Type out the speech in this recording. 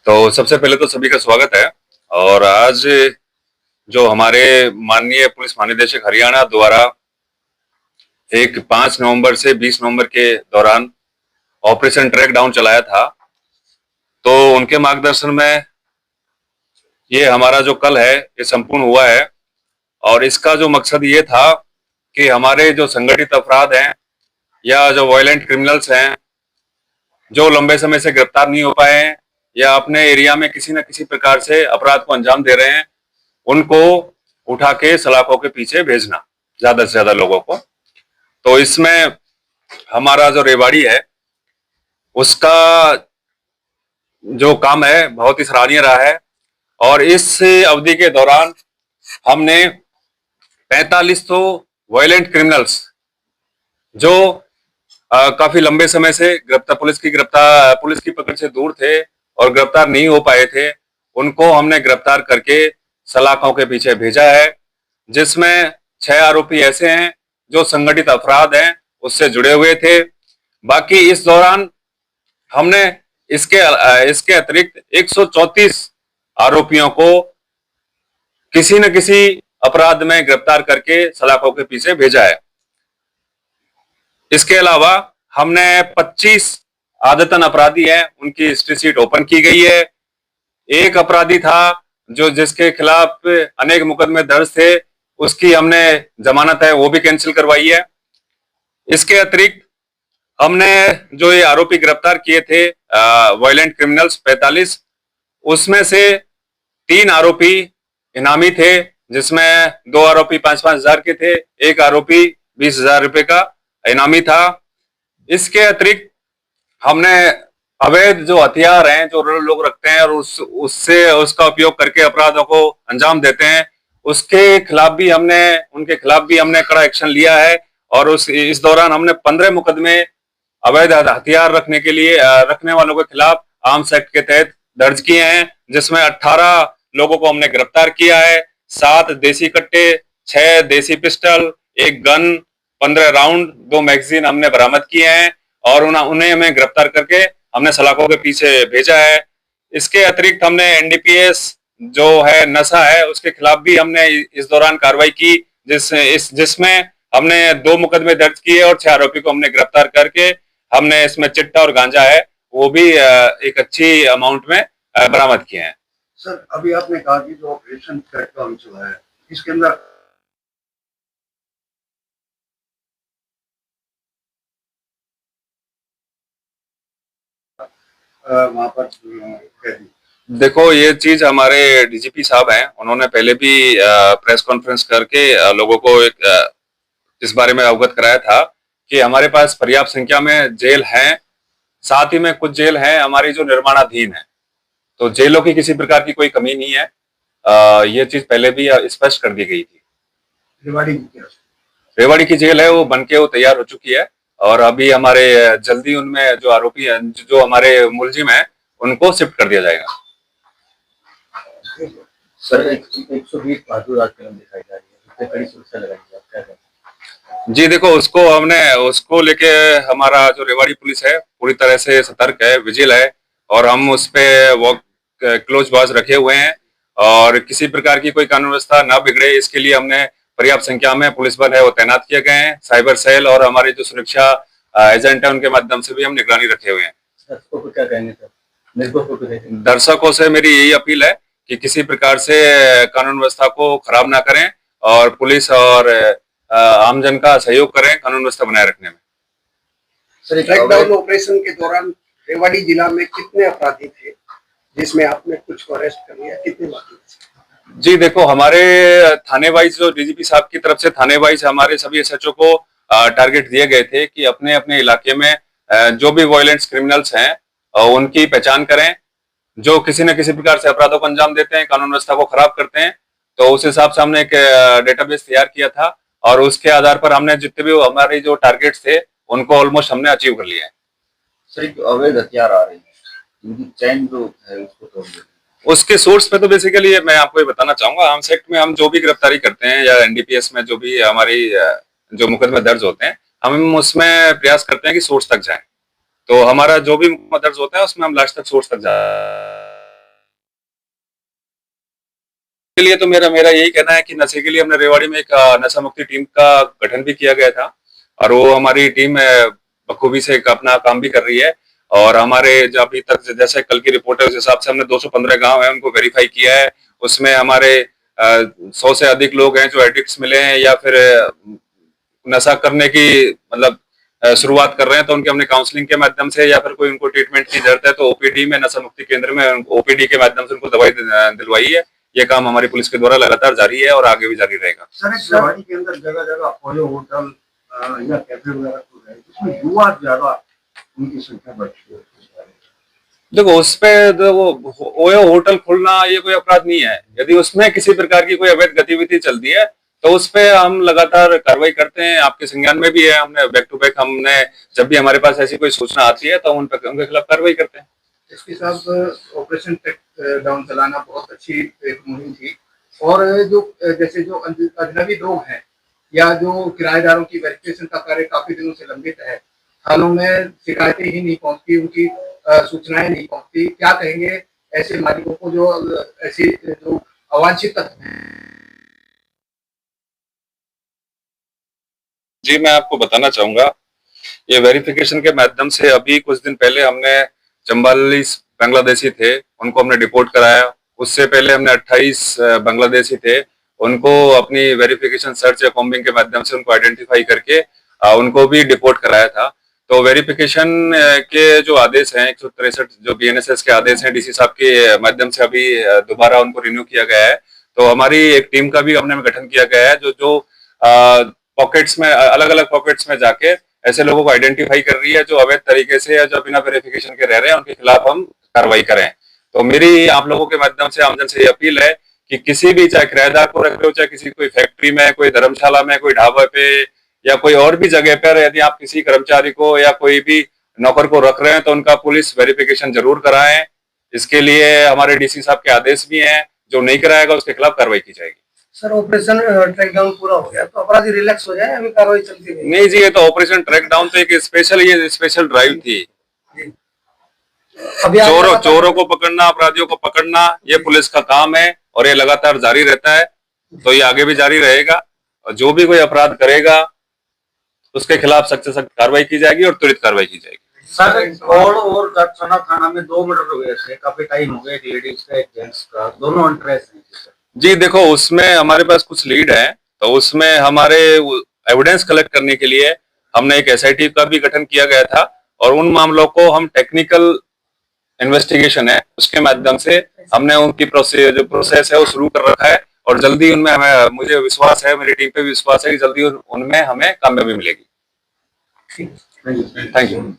तो सबसे पहले तो सभी का स्वागत है। और आज जो हमारे माननीय पुलिस महानिदेशक हरियाणा द्वारा एक 5 नवंबर से 20 नवंबर के दौरान ऑपरेशन ट्रैक डाउन चलाया था, तो उनके मार्गदर्शन में ये हमारा जो कल है ये संपूर्ण हुआ है। और इसका जो मकसद ये था कि हमारे जो संगठित अपराध हैं या जो वायलेंट क्रिमिनल्स हैं, जो लंबे समय से गिरफ्तार नहीं हो पाए हैं या अपने एरिया में किसी न किसी प्रकार से अपराध को अंजाम दे रहे हैं, उनको उठा के सलाखों के पीछे भेजना, ज्यादा से ज्यादा लोगों को। तो इसमें हमारा जो रेवाड़ी है उसका जो काम है बहुत ही सराहनीय रहा है। और इस अवधि के दौरान हमने 45 तो वायलेंट क्रिमिनल्स जो काफी लंबे समय से पुलिस की पकड़ से दूर थे और गिरफ्तार नहीं हो पाए थे, उनको हमने गिरफ्तार करके सलाखों के पीछे भेजा है, जिसमें 6 आरोपी ऐसे हैं जो संगठित अपराध हैं उससे जुड़े हुए थे। बाकी इस दौरान हमने इसके अतिरिक्त 134 आरोपियों को किसी न किसी अपराध में गिरफ्तार करके सलाखों के पीछे भेजा है। इसके अलावा हमने 25 आदतन अपराधी हैं, उनकी हिस्ट्री शीट ओपन की गई है। एक अपराधी था जो जिसके खिलाफ अनेक मुकदमे दर्ज थे, उसकी हमने जमानत है वो भी कैंसिल करवाई है। इसके अतिरिक्त हमने जो ये आरोपी गिरफ्तार किए थे वायलेंट क्रिमिनल्स 45, उसमें से 3 आरोपी इनामी थे, जिसमें 2 आरोपी 5-5 हजार के थे, एक आरोपी 20,000 रुपए का इनामी था। इसके अतिरिक्त हमने अवैध जो हथियार हैं जो लोग रखते हैं और उसका उपयोग करके अपराधों को अंजाम देते हैं, उनके खिलाफ भी हमने कड़ा एक्शन लिया है। और इस दौरान हमने 15 मुकदमे अवैध हथियार रखने वालों के खिलाफ आर्म्स एक्ट के तहत दर्ज किए हैं, जिसमें 18 लोगों को हमने गिरफ्तार किया है। 7 देसी कट्टे, 6 देसी पिस्टल, एक गन, 15 राउंड, 2 मैगजीन हमने बरामद किए हैं और उन्हें हमें गिरफ्तार करके हमने सलाखों के पीछे भेजा है। इसके अतिरिक्त हमने एनडीपीएस जो है नशा है उसके खिलाफ भी हमने इस दौरान कार्रवाई की, जिसमें हमने 2 मुकदमे दर्ज किए और 6 आरोपी को हमने गिरफ्तार करके हमने इसमें चिट्टा और गांजा है वो भी एक अच्छी अमाउंट में बरामद किए हैं। सर, अभी आपने कहा कि जो ऑपरेशन ट्रैक डाउन चला है, इसके अंदर वहां पर देखो, ये चीज हमारे डीजीपी साहब हैं, उन्होंने पहले भी प्रेस कॉन्फ्रेंस करके लोगों को इस बारे में अवगत कराया था कि हमारे पास पर्याप्त संख्या में जेल हैं, साथ ही में कुछ जेल हैं हमारी जो निर्माणाधीन है, तो जेलों की किसी प्रकार की कोई कमी नहीं है। ये चीज पहले भी स्पष्ट कर दी गई थी। रेवाड़ी की जेल है वो बनके वो तैयार हो चुकी है और अभी हमारे जल्दी उनमें जो आरोपी हैं, जो हमारे मुलजिम हैं, उनको शिफ्ट कर दिया जाएगा। सर, 120 बहादुर आज फिल्म दिखाई जा रही है, उससे कड़ी सुरक्षा लगाई है, क्या कहें? जी देखो, उसको लेके हमारा जो रेवाड़ी पुलिस है पूरी तरह से सतर्क है, विजिल है और हम उस पे वो क्लोज वॉच रखे हुए हैं और किसी प्रकार की कोई कानून व्यवस्था ना बिगड़े इसके लिए हमने पर्याप्त संख्या में पुलिस बल है वो तैनात किए गए हैं। साइबर सेल और हमारे जो सुरक्षा एजेंट है उनके माध्यम से भी हम निगरानी रखे हुए हैं। दर्शकों को क्या कहेंगे सर? दर्शकों से मेरी यही अपील है कि किसी प्रकार से कानून व्यवस्था को खराब ना करें और पुलिस और आमजन का सहयोग करें कानून व्यवस्था बनाए रखने में। सर, ट्रैक डाउन ऑपरेशन के दौरान रेवाड़ी जिला में कितने अपराधी थे जिसमें आपने कुछ को अरेस्ट कर लिया, कितने बाकी? जी देखो, हमारे थाने वाइज जो डीजीपी साहब की तरफ से थाने वाइज हमारे सभी एसएचओ को टारगेट दिए गए थे कि अपने अपने इलाके में जो भी वायलेंस क्रिमिनल्स हैं उनकी पहचान करें, जो किसी न किसी प्रकार से अपराधों को अंजाम देते हैं, कानून व्यवस्था को खराब करते हैं। तो उस हिसाब से हमने एक डेटाबेस तैयार किया था और उसके आधार पर हमने जितने भी हमारे जो टारगेट्स थे उनको ऑलमोस्ट हमने अचीव कर लिया है। सर, अवैध हथियार आ रहे हैं, इनकी चैन जो है उसको तोड़ देते हैं। उसके सोर्स पे तो बेसिकली मैं आपको ये बताना चाहूंगा, आर्म्स एक्ट में हम जो भी गिरफ्तारी करते हैं या एनडीपीएस में जो भी हमारी जो मुकदमे दर्ज होते हैं, हम उसमें प्रयास करते हैं कि सोर्स तक जाएं। तो हमारा जो भी मुकदमा दर्ज होता है उसमें हम लास्ट तक सोर्स तक जाते हैं। के लिए तो मेरा मेरा यही कहना है कि नशे के लिए हमने रेवाड़ी में एक नशा मुक्ति टीम का गठन भी किया गया था और वो हमारी टीम बखूबी से अपना काम भी कर रही है। और हमारे जो अभी तक जैसे कल की रिपोर्ट है उस हिसाब से हमने 215 गांव है उनको वेरीफाई किया है। उसमें हमारे 100 से अधिक लोग हैं जो एडिक्ट्स मिले हैं या फिर नशा करने की मतलब शुरुआत कर रहे हैं, तो उनके हमने काउंसलिंग के माध्यम से या फिर कोई उनको ट्रीटमेंट की जरूरत है तो ओपीडी में नशा मुक्ति केंद्र में ओपीडी के माध्यम से उनको दवाई दिलवाई है। ये काम हमारी पुलिस के द्वारा लगातार जारी है और आगे भी जारी रहेगा। सर, इस रेवाड़ी के अंदर जगह जगह अपोलो होटल या कैफे वगैरह खुल रहे हैं, इसमें युवा ज्यादा उनकी संख्या बढ़ती है। देखो उस पे वो होटल खोलना ये कोई अपराध नहीं है। यदि उसमें किसी प्रकार की कोई अवैध गतिविधि चलती है तो उस पे हम लगातार कार्रवाई करते हैं। आपके संज्ञान में भी है, हमने बैक टू बैक हमने जब भी हमारे पास ऐसी कोई सूचना आती है तो हम उनके खिलाफ कार्रवाई करते हैं। इसके साथ ऑपरेशन ट्रैक डाउन चलाना बहुत अच्छी एक मुहिम थी। और जो जैसे जो अजनबी लोग हैं या जो किराएदारों की वेरिफिकेशन का कार्य काफी दिनों से लंबित है, थानों में शिकायतें ही नहीं पहुंचती, उनकी सूचनाएं नहीं पहुंचती, क्या कहेंगे ऐसे मालिकों को जो ऐसी जो अवांछित तत्व हैं? जी मैं आपको बताना चाहूंगा, ये वेरिफिकेशन के माध्यम से अभी कुछ दिन पहले हमने 44 बांग्लादेशी थे उनको हमने डिपोर्ट कराया। उससे पहले हमने 28 बांग्लादेशी थे उनको अपनी वेरिफिकेशन सर्च या कॉम्बिंग के माध्यम से उनको आइडेंटिफाई करके उनको भी डिपोर्ट कराया था। तो वेरिफिकेशन के जो आदेश हैं 163 जो बीएनएसएस के आदेश हैं डीसी साहब के माध्यम से अभी दोबारा उनको रिन्यू किया गया है। तो हमारी एक टीम का भी हमने गठन किया गया है जो पॉकेट्स में अलग अलग पॉकेट्स में जाके ऐसे लोगों को आइडेंटिफाई कर रही है जो अवैध तरीके से या जो बिना वेरिफिकेशन के रह रहे हैं, उनके खिलाफ हम कार्रवाई करें। तो मेरी आप लोगों के माध्यम से आमजन से ये अपील है कि किसी भी चाहे किराएदार को रख रहे हो, चाहे किसी कोई फैक्ट्री में, कोई धर्मशाला में, कोई ढाबे पे या कोई और भी जगह पर यदि आप किसी कर्मचारी को या कोई भी नौकर को रख रहे हैं तो उनका पुलिस वेरिफिकेशन जरूर कराएं। इसके लिए हमारे डीसी साहब के आदेश भी हैं, जो नहीं कराएगा उसके खिलाफ कार्रवाई की जाएगी। सर, ऑपरेशन ट्रैक डाउन पूरा हो गया तो अपराधी रिलैक्स हो जाए, अभी कार्रवाई चलती है? नहीं जी, ये तो ऑपरेशन ट्रैक डाउन तो एक स्पेशल ड्राइव थी। चोरों को पकड़ना, अपराधियों को पकड़ना ये पुलिस का काम है और ये लगातार जारी रहता है। तो ये आगे भी जारी रहेगा और जो भी कोई अपराध करेगा उसके खिलाफ सख्त से सख्त कार्रवाई की जाएगी और त्वरित कार्रवाई की जाएगी। सर, और थाना में 2 मर्डर हुए थे, काफी टाइम हो गया, एक लेडीज का एक जेंट्स का, दोनों अनट्रेस हैं। जी देखो, उसमें हमारे पास कुछ लीड है तो उसमें हमारे एविडेंस कलेक्ट करने के लिए हमने एक एसआईटी का भी गठन किया गया था और उन मामलों को हम टेक्निकल इन्वेस्टिगेशन है उसके माध्यम से हमने उनकी प्रोसेस है वो शुरू कर रखा है और जल्दी उनमें हमें मुझे विश्वास है, मेरी टीम पे भी विश्वास है कि जल्दी उनमें हमें कामयाबी मिलेगी। Thank you.